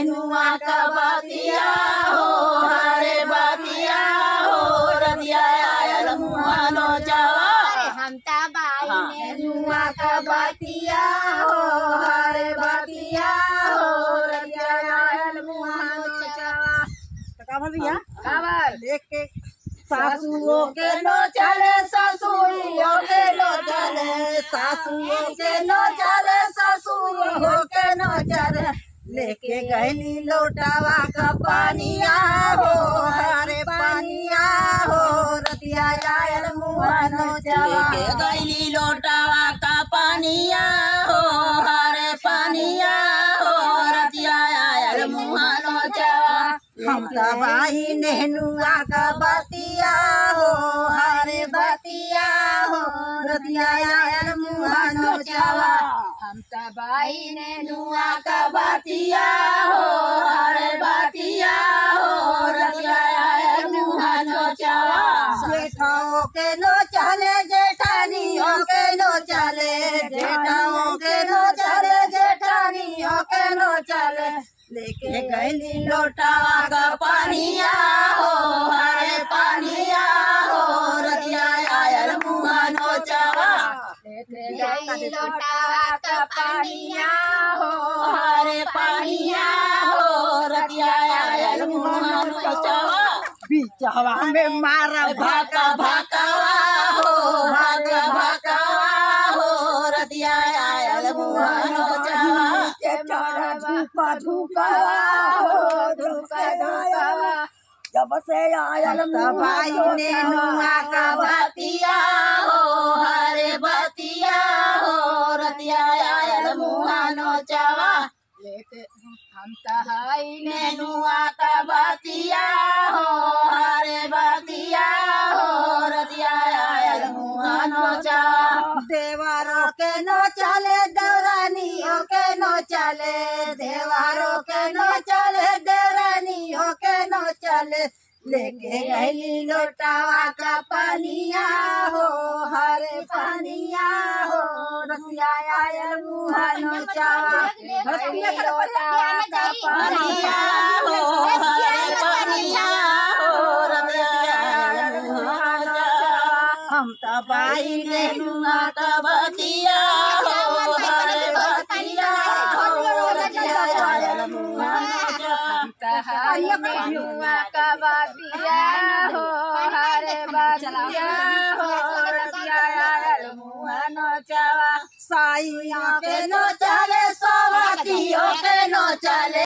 नेनुआ का बतिया हो हरे बतिया हो रतिया आयल मुहानो चावा हम तबाई नेनुआ का बतिया हो हरे बतिया हो रतिया आयल मुहानो चावा। काबर भैया काबर देख के सासुओं के नो चले ससुरियों के नो चले सासुओं के नो चले ससुरियों के नो चले लेके गहली लोटावा का पानिया हो हरे पानिया हो रतिया आयल मुहानो चावा लेके गहली लोटावा का पानिया हो हरे पानिया हो रतिया आयल मुहानो चावा। हम तबाही नेनुआ का बतिया हो हरे बतिया हो रतिया आयल मुहानो चावा। हम तबाही नेनुआ का बतिया हो हरे बतिया हो रतिया आयल मुहानो चावा। जेठाओं के नो चले जेठानियों के नो चले जेठाओं के नो चले जेठानियों के नो चले लेके गहली लोटावा का पानिया हो हरे पानिया हो रतिया आयल मुहानो चावा लेके गहली लोटावा का पानिया हो हरे पानिया हो रतिया आयल मुहानो चावा। बिचवा में मारा भाका भाकावा हो भाका भाकावा हो रतिया आयल मुहानो चावा। धूपा धूकावा हो धूका धूकावा जब से आयल तबाई नेनुआ का बतिया हो हरे बतिया हो रतिया आयल मुहानो चावा लेके हम तहाई नेनुआ का बतिया हो हरे बतिया हो रतिया आयल मुहानो चावा। देवारों के नो चले देवरानियों के नो चले देवारों के नो चले देवरानियों के नो चले लेके गहली लोटावा का पानिया हो हरे पानिया हो रतिया आयल मुहानो चावा। गहली लोटावा का पानिया हो हरे पानिया हो रतिया आयल मुहानो चावा। हम तबाई नेनुआ का बतिया हो हरे बतिया हो रतिया आयल मुहानो चावा। नेनुआ का बतिया हो हरे बतिया हो रतिया आयल मुहानो चावा। साइया के नो चले सवातियों के नो चले